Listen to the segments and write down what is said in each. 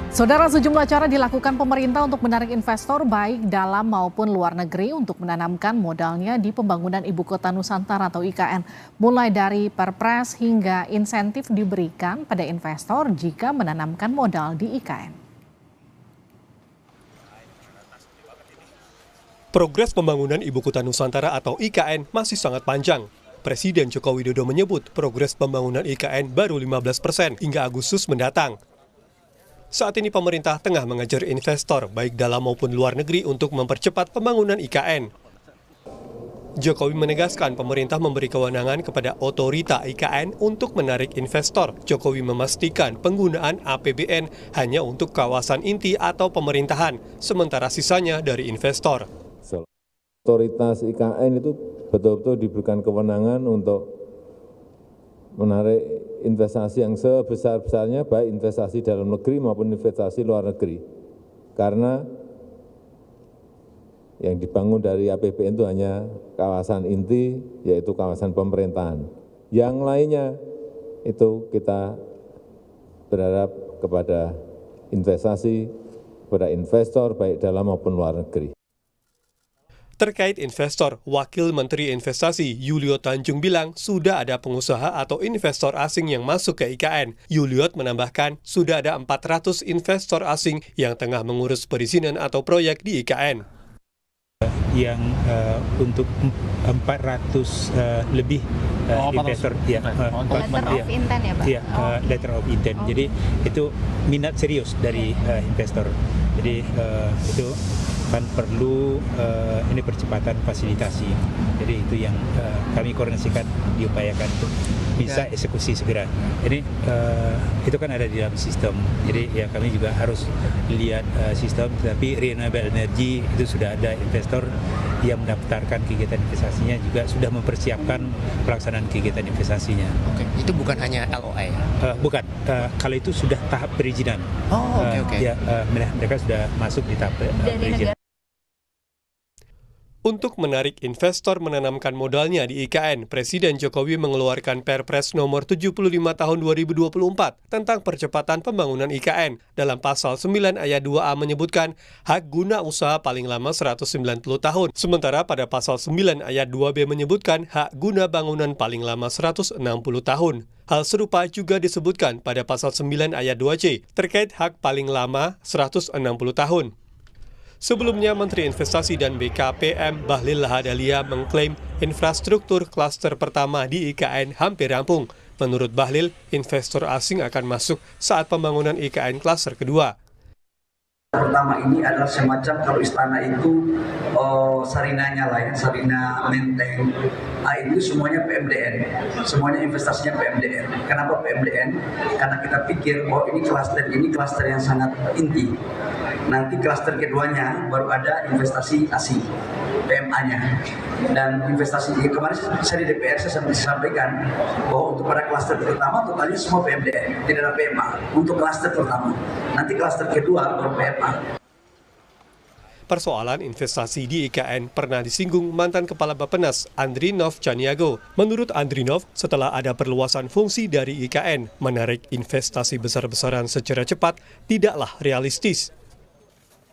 Saudara, sejumlah cara dilakukan pemerintah untuk menarik investor baik dalam maupun luar negeri untuk menanamkan modalnya di pembangunan Ibu Kota Nusantara atau IKN. Mulai dari perpres hingga insentif diberikan pada investor jika menanamkan modal di IKN. Progres pembangunan Ibu Kota Nusantara atau IKN masih sangat panjang. Presiden Joko Widodo menyebut progres pembangunan IKN baru 15% hingga Agustus mendatang. Saat ini pemerintah tengah mengejar investor baik dalam maupun luar negeri untuk mempercepat pembangunan IKN. Jokowi menegaskan pemerintah memberi kewenangan kepada otorita IKN untuk menarik investor. Jokowi memastikan penggunaan APBN hanya untuk kawasan inti atau pemerintahan, sementara sisanya dari investor. Otoritas IKN itu betul-betul diberikan kewenangan untuk menarik investasi yang sebesar-besarnya, baik investasi dalam negeri maupun investasi luar negeri. Karena yang dibangun dari APBN itu hanya kawasan inti, yaitu kawasan pemerintahan. Yang lainnya itu kita berharap kepada investasi, kepada investor baik dalam maupun luar negeri. Terkait investor, Wakil Menteri Investasi Yuliot Tanjung bilang sudah ada pengusaha atau investor asing yang masuk ke IKN. Yuliot menambahkan sudah ada 400 investor asing yang tengah mengurus perizinan atau proyek di IKN. Yang untuk 400 lebih investor, letter of intent ya Pak? Iya, letter of intent. Jadi itu minat serius dari investor. Jadi itu kan perlu ini percepatan fasilitasi. Jadi itu yang kami koordinasikan, diupayakan untuk bisa eksekusi segera. Ini itu kan ada di dalam sistem. Jadi ya kami juga harus lihat sistem. Tapi renewable energy itu sudah ada investor yang mendaftarkan kegiatan investasinya, juga sudah mempersiapkan pelaksanaan kegiatan investasinya. Oke, itu bukan hanya LOI ya? Bukan. Kalau itu sudah tahap perizinan. Oh, oke. Ya, mereka sudah masuk di tahap perizinan. Untuk menarik investor menanamkan modalnya di IKN, Presiden Jokowi mengeluarkan Perpres nomor 75 tahun 2024 tentang percepatan pembangunan IKN. Dalam pasal 9 ayat 2A menyebutkan hak guna usaha paling lama 190 tahun. Sementara pada pasal 9 ayat 2B menyebutkan hak guna bangunan paling lama 160 tahun. Hal serupa juga disebutkan pada pasal 9 ayat 2C terkait hak paling lama 160 tahun. Sebelumnya, Menteri Investasi dan BKPM Bahlil Lahadalia mengklaim infrastruktur klaster pertama di IKN hampir rampung. Menurut Bahlil, investor asing akan masuk saat pembangunan IKN klaster kedua. Pertama ini adalah semacam kalau istana itu sarinanya lah ya, sarina menteng. Itu semuanya PMDN, semuanya investasinya PMDN. Kenapa PMDN? Karena kita pikir ini klaster yang sangat inti. Nanti klaster keduanya baru ada investasi asing, PMA-nya. Dan investasi kemarin saya di DPR saya sampaikan bahwa untuk pada klaster pertama totalnya semua PMDN, tidak ada PMA untuk klaster pertama. Nanti klaster kedua baru PMA. Persoalan investasi di IKN pernah disinggung mantan Kepala Bappenas Andrinov Caniago. Menurut Andrinov, setelah ada perluasan fungsi dari IKN, menarik investasi besar-besaran secara cepat tidaklah realistis.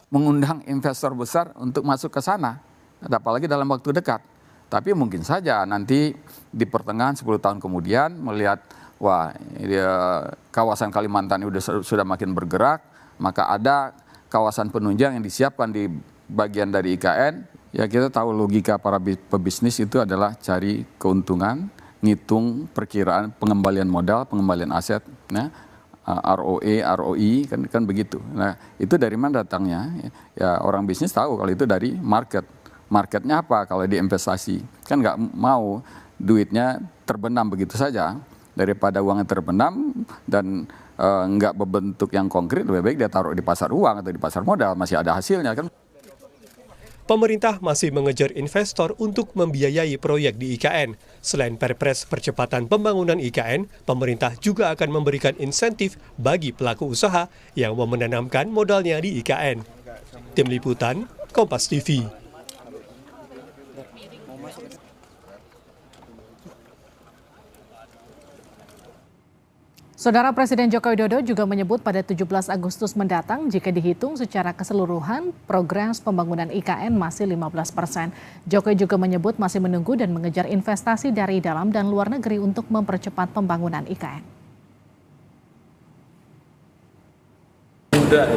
Mengundang investor besar untuk masuk ke sana, apalagi dalam waktu dekat. Tapi mungkin saja nanti di pertengahan 10 tahun kemudian melihat, wah kawasan Kalimantan sudah makin bergerak, maka ada kawasan penunjang yang disiapkan di bagian dari IKN. Ya kita tahu logika para pebisnis itu adalah cari keuntungan, ngitung perkiraan pengembalian modal, pengembalian aset, nah, ROE, ROI kan begitu. Nah itu dari mana datangnya? Ya orang bisnis tahu kalau itu dari market. Marketnya apa kalau di investasi? Kan nggak mau duitnya terbenam begitu saja. Daripada uangnya terbenam dan nggak berbentuk yang konkret, lebih baik dia taruh di pasar uang atau di pasar modal, masih ada hasilnya kan. Pemerintah masih mengejar investor untuk membiayai proyek di IKN. Selain Perpres percepatan pembangunan IKN, pemerintah juga akan memberikan insentif bagi pelaku usaha yang mau menanamkan modalnya di IKN. Tim Liputan, Kompas TV. Saudara Presiden Joko Widodo juga menyebut pada 17 Agustus mendatang jika dihitung secara keseluruhan progres pembangunan IKN masih 15%. Jokowi juga menyebut masih menunggu dan mengejar investasi dari dalam dan luar negeri untuk mempercepat pembangunan IKN. Mudah,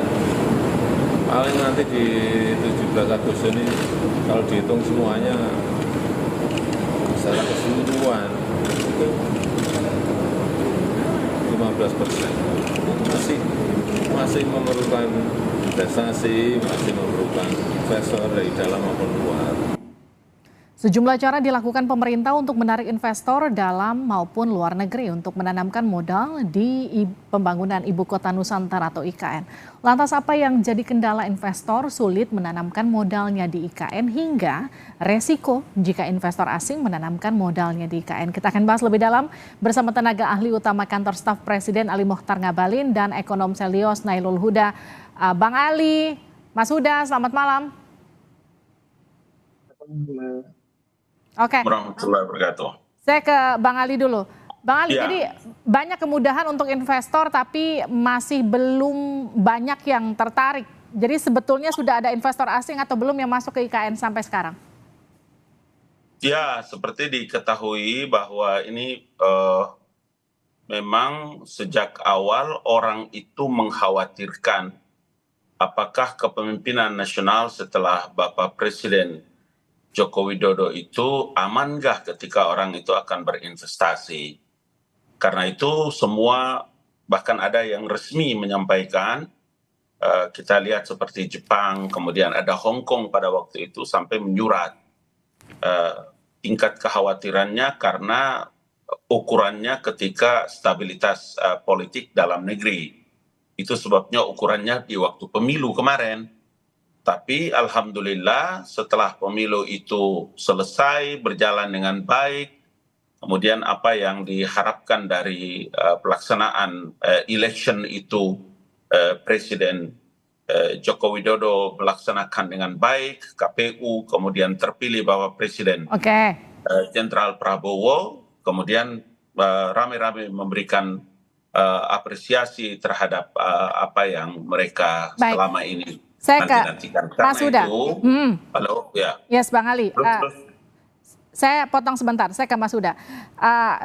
paling nanti di 17 Agustus ini kalau dihitung semuanya secara keseluruhan itu 15%. Masih memerlukan investasi, masih memerlukan investor dari dalam maupun luar. Sejumlah cara dilakukan pemerintah untuk menarik investor dalam maupun luar negeri untuk menanamkan modal di pembangunan Ibu Kota Nusantara atau IKN. Lantas apa yang jadi kendala investor sulit menanamkan modalnya di IKN hingga resiko jika investor asing menanamkan modalnya di IKN? Kita akan bahas lebih dalam bersama tenaga ahli utama Kantor Staf Presiden Ali Mokhtar Ngabalin dan ekonom Selyos Nailul Huda. Bang Ali, Mas Huda, selamat malam. Oke. Warahmatullahi wabarakatuh. Saya ke Bang Ali dulu. Bang Ali, Ya. jadi banyak kemudahan untuk investor tapi masih belum banyak yang tertarik. Jadi sebetulnya sudah ada investor asing atau belum yang masuk ke IKN sampai sekarang? Ya, seperti diketahui bahwa ini memang sejak awal orang itu mengkhawatirkan apakah kepemimpinan nasional setelah Bapak Presiden Joko Widodo itu aman nggak ketika orang itu akan berinvestasi. Karena itu semua bahkan ada yang resmi menyampaikan, kita lihat seperti Jepang, kemudian ada Hong Kong pada waktu itu sampai menyurat tingkat kekhawatirannya karena ukurannya ketika stabilitas politik dalam negeri. Itu sebabnya ukurannya di waktu pemilu kemarin. Tapi alhamdulillah setelah pemilu itu selesai berjalan dengan baik, kemudian apa yang diharapkan dari pelaksanaan election itu Presiden Joko Widodo melaksanakan dengan baik, KPU kemudian terpilih Bapak Presiden Jenderal Prabowo, kemudian rame-rame memberikan apresiasi terhadap apa yang mereka selama ini saya ke Mas Huda. Halo, ya. Yes, Bang Ali. Terus. Saya potong sebentar, saya ke Mas Huda.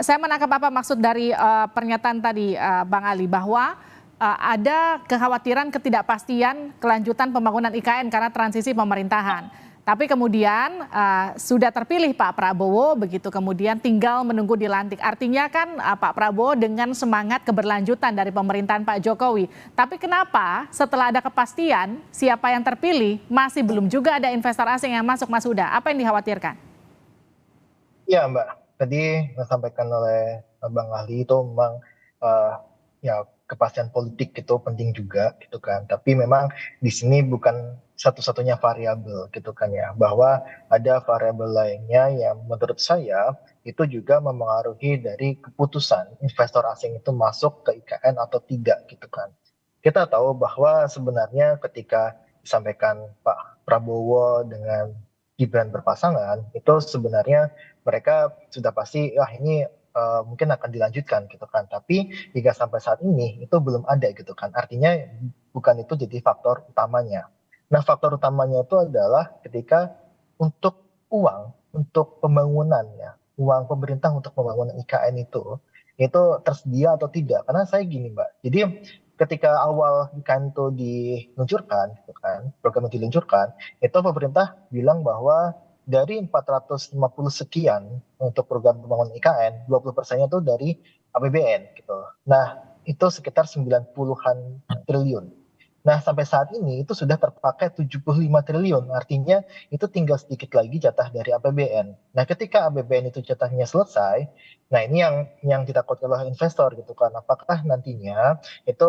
Saya menangkap apa maksud dari pernyataan tadi Bang Ali, bahwa ada kekhawatiran ketidakpastian kelanjutan pembangunan IKN karena transisi pemerintahan. Tapi kemudian sudah terpilih Pak Prabowo, begitu kemudian tinggal menunggu dilantik. Artinya kan Pak Prabowo dengan semangat keberlanjutan dari pemerintahan Pak Jokowi. Tapi kenapa setelah ada kepastian siapa yang terpilih masih belum juga ada investor asing yang masuk, Mas Huda? Apa yang dikhawatirkan? Ya Mbak, tadi disampaikan oleh Bang Ali itu memang ya kepastian politik itu penting juga gitu kan. Tapi memang di sini bukan satu-satunya variabel gitu kan ya, bahwa ada variabel lainnya yang menurut saya itu juga mempengaruhi dari keputusan investor asing itu masuk ke IKN atau tidak gitu kan. Kita tahu bahwa sebenarnya ketika disampaikan Pak Prabowo dengan Gibran berpasangan, itu sebenarnya mereka sudah pasti ini mungkin akan dilanjutkan gitu kan. Tapi hingga sampai saat ini itu belum ada gitu kan. Artinya bukan itu jadi faktor utamanya. Nah, faktor utamanya itu adalah ketika untuk uang, untuk pembangunan ya, uang pemerintah untuk pembangunan IKN itu tersedia atau tidak. Karena saya gini Mbak, jadi ketika awal IKN itu diluncurkan, gitu kan, program itu diluncurkan, itu pemerintah bilang bahwa dari 450 sekian untuk program pembangunan IKN, 20%-nya itu dari APBN gitu. Nah, itu sekitar 90-an triliun. Nah, sampai saat ini itu sudah terpakai 75 triliun. Artinya itu tinggal sedikit lagi jatah dari APBN. Nah, ketika APBN itu jatahnya selesai, nah ini yang ditakutkan oleh investor gitu kan. Apakah nantinya itu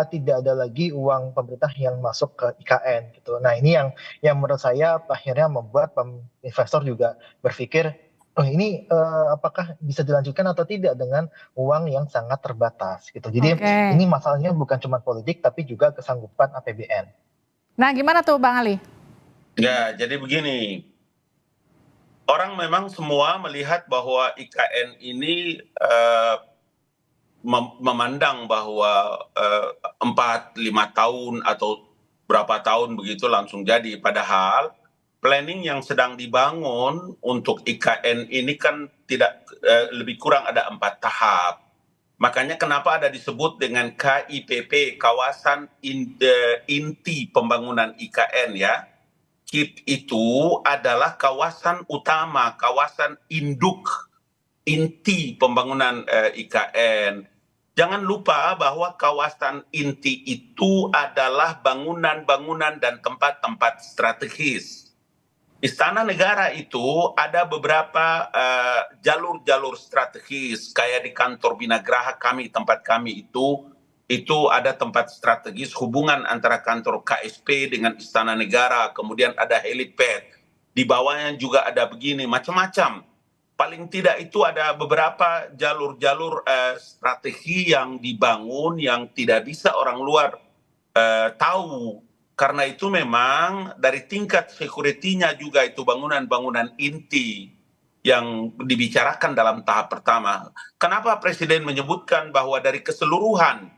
tidak ada lagi uang pemerintah yang masuk ke IKN gitu. Nah, ini yang menurut saya akhirnya membuat investor juga berpikir, oh ini apakah bisa dilanjutkan atau tidak dengan uang yang sangat terbatas gitu. Jadi ini masalahnya bukan cuma politik tapi juga kesanggupan APBN. Nah, gimana tuh Bang Ali? Ya, jadi begini. Orang memang semua melihat bahwa IKN ini memandang bahwa 4-5 tahun atau berapa tahun begitu langsung jadi. Padahal planning yang sedang dibangun untuk IKN ini kan tidak lebih kurang ada 4 tahap. Makanya kenapa ada disebut dengan KIPP, kawasan inti pembangunan IKN ya. KIP itu adalah kawasan utama, kawasan induk inti pembangunan IKN. Jangan lupa bahwa kawasan inti itu adalah bangunan-bangunan dan tempat-tempat strategis. Istana Negara itu ada beberapa jalur-jalur strategis, kayak di kantor Binagraha kami, tempat kami itu ada tempat strategis hubungan antara kantor KSP dengan Istana Negara, kemudian ada helipad, di bawahnya juga ada begini, macam-macam. Paling tidak itu ada beberapa jalur-jalur strategi yang dibangun yang tidak bisa orang luar tahu. Karena itu memang dari tingkat security-nya juga itu bangunan-bangunan inti yang dibicarakan dalam tahap pertama. Kenapa Presiden menyebutkan bahwa dari keseluruhan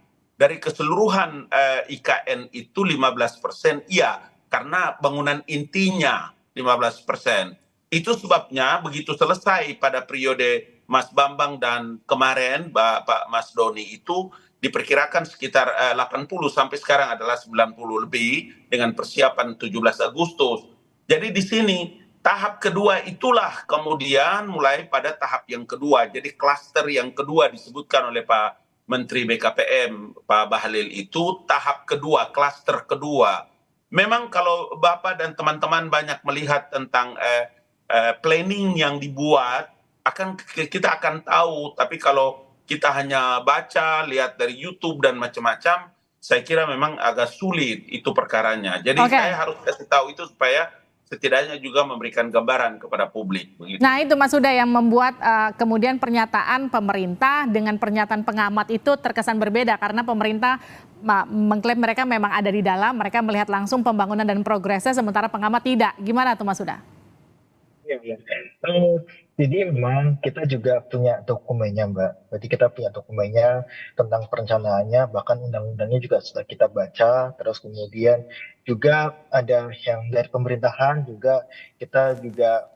IKN itu 15%? Iya, karena bangunan intinya 15%. Itu sebabnya begitu selesai pada periode Mas Bambang dan kemarin Pak Mas Doni itu diperkirakan sekitar 80 sampai sekarang adalah 90 lebih dengan persiapan 17 Agustus. Jadi di sini tahap kedua itulah kemudian mulai pada tahap yang kedua. Jadi klaster yang kedua disebutkan oleh Pak Menteri BKPM, Pak Bahlil itu tahap kedua, klaster kedua. Memang kalau Bapak dan teman-teman banyak melihat tentang planning yang dibuat, kita akan tahu. Tapi kalau kita hanya baca, lihat dari YouTube dan macam-macam, saya kira memang agak sulit itu perkaranya. Jadi saya harus kasih tahu itu supaya setidaknya juga memberikan gambaran kepada publik. Begitu. Nah itu Mas Huda yang membuat kemudian pernyataan pemerintah dengan pernyataan pengamat itu terkesan berbeda, karena pemerintah mengklaim mereka memang ada di dalam, mereka melihat langsung pembangunan dan progresnya, sementara pengamat tidak. Gimana tuh Mas Huda? Ya. Jadi memang kita juga punya dokumennya Mbak. Berarti kita punya dokumennya tentang perencanaannya, bahkan undang-undangnya juga sudah kita baca. Terus kemudian juga ada yang dari pemerintahan juga, kita juga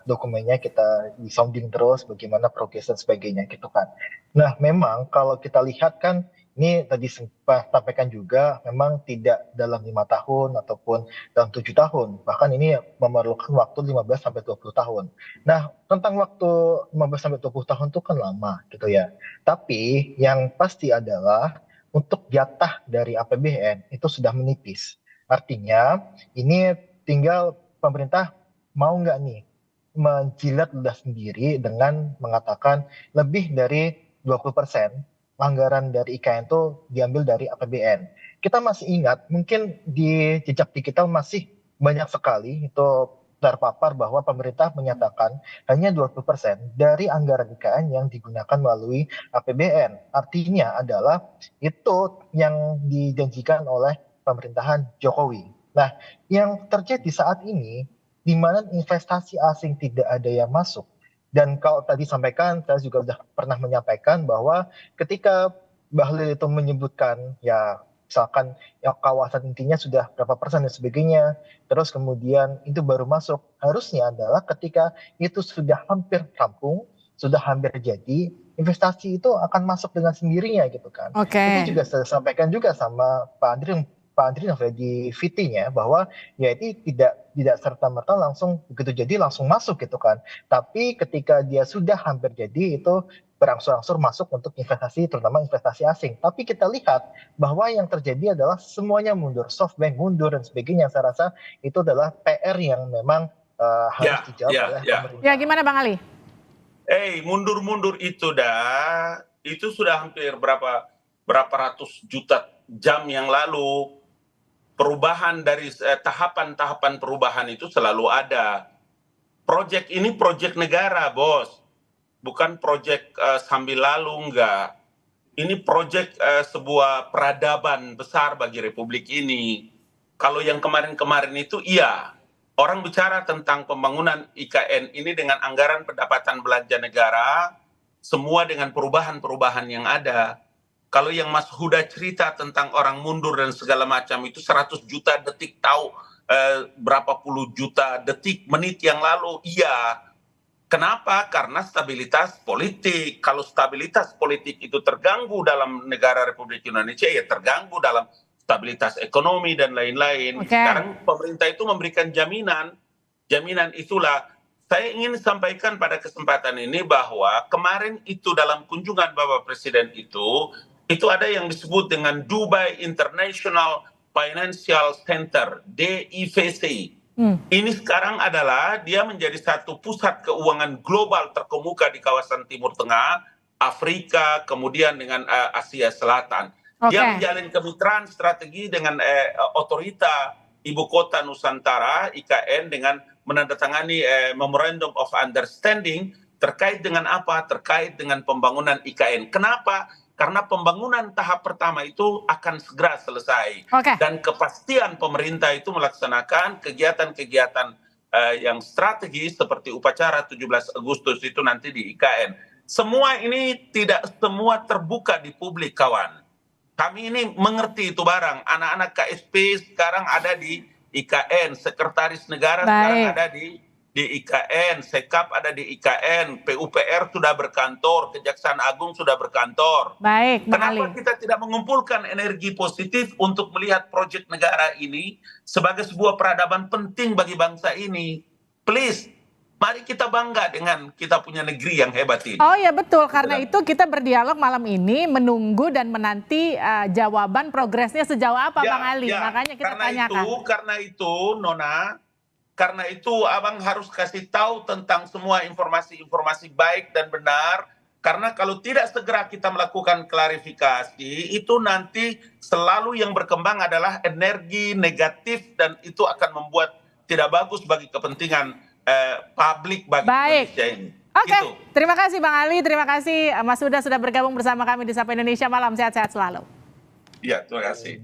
dokumennya kita disounding terus bagaimana progres dan sebagainya gitu kan. Nah memang kalau kita lihat kan, ini tadi sempat sampaikan juga, memang tidak dalam 5 tahun ataupun dalam 7 tahun. Bahkan ini memerlukan waktu 15-20 tahun. Nah, tentang waktu 15-20 tahun itu kan lama gitu ya. Tapi yang pasti adalah untuk jatah dari APBN itu sudah menipis. Artinya ini tinggal pemerintah mau nggak nih menjilat ludah sendiri dengan mengatakan lebih dari 20% anggaran dari IKN itu diambil dari APBN. Kita masih ingat, mungkin di jejak digital masih banyak sekali itu terpapar bahwa pemerintah menyatakan hanya 20% dari anggaran IKN yang digunakan melalui APBN. Artinya adalah itu yang dijanjikan oleh pemerintahan Jokowi. Nah, yang terjadi saat ini, di mana investasi asing tidak ada yang masuk. Dan kalau tadi sampaikan, saya juga sudah pernah menyampaikan bahwa ketika Bahlil itu menyebutkan ya misalkan ya kawasan intinya sudah berapa persen dan sebagainya, terus kemudian itu baru masuk, harusnya adalah ketika itu sudah hampir rampung, sudah hampir jadi, investasi itu akan masuk dengan sendirinya gitu kan. Itu juga saya sampaikan juga sama Pak Andri di VT-nya bahwa ya itu tidak serta-merta langsung begitu jadi langsung masuk gitu kan. Tapi ketika dia sudah hampir jadi itu berangsur-angsur masuk untuk investasi, terutama investasi asing. Tapi kita lihat bahwa yang terjadi adalah semuanya mundur, SoftBank mundur dan sebagainya. Saya rasa itu adalah PR yang memang harus dijawab oleh pemerintah. Ya gimana Bang Ali? Mundur-mundur itu sudah hampir berapa ratus juta jam yang lalu. Perubahan dari tahapan-tahapan perubahan itu selalu ada. Proyek ini proyek negara, Bos. Bukan proyek sambil lalu, enggak. Ini proyek sebuah peradaban besar bagi Republik ini. Kalau yang kemarin-kemarin itu iya. Orang bicara tentang pembangunan IKN ini dengan anggaran pendapatan belanja negara semua dengan perubahan-perubahan yang ada. Kalau yang Mas Huda cerita tentang orang mundur dan segala macam itu 100 juta detik tahu berapa puluh juta detik menit yang lalu, iya. Kenapa? Karena stabilitas politik. Kalau stabilitas politik itu terganggu dalam negara Republik Indonesia, ya terganggu dalam stabilitas ekonomi dan lain-lain. Sekarang pemerintah itu memberikan jaminan. Jaminan itulah saya ingin sampaikan pada kesempatan ini bahwa kemarin itu dalam kunjungan Bapak Presiden itu ada yang disebut dengan Dubai International Financial Center, DIFC. Ini sekarang adalah dia menjadi satu pusat keuangan global terkemuka di kawasan Timur Tengah, Afrika, kemudian dengan Asia Selatan. Dia menjalin kemitraan strategi dengan otorita Ibu Kota Nusantara, IKN, dengan menandatangani Memorandum of Understanding terkait dengan apa? Terkait dengan pembangunan IKN. Kenapa? Karena pembangunan tahap pertama itu akan segera selesai. Dan kepastian pemerintah itu melaksanakan kegiatan-kegiatan yang strategis seperti upacara 17 Agustus itu nanti di IKN. Semua ini tidak semua terbuka di publik, kawan. Kami ini mengerti itu barang. Anak-anak KSP sekarang ada di IKN, Sekretaris Negara sekarang ada di IKN, Sekap ada di IKN, PUPR sudah berkantor, Kejaksaan Agung sudah berkantor. Kenapa kita tidak mengumpulkan energi positif untuk melihat proyek negara ini sebagai sebuah peradaban penting bagi bangsa ini? Please, mari kita bangga dengan kita punya negeri yang hebat ini. Oh ya betul, karena itu kita berdialog malam ini menunggu dan menanti jawaban progresnya sejauh apa Bang Ali. Makanya kita tanyakan. Karena itu Nona, karena itu Abang harus kasih tahu tentang semua informasi-informasi baik dan benar. Karena kalau tidak segera kita melakukan klarifikasi, itu nanti selalu yang berkembang adalah energi negatif dan itu akan membuat tidak bagus bagi kepentingan publik bagi Indonesia ini. Oke, terima kasih Bang Ali, terima kasih Mas Huda sudah bergabung bersama kami di Sapa Indonesia Malam. Sehat-sehat selalu. Iya, terima kasih.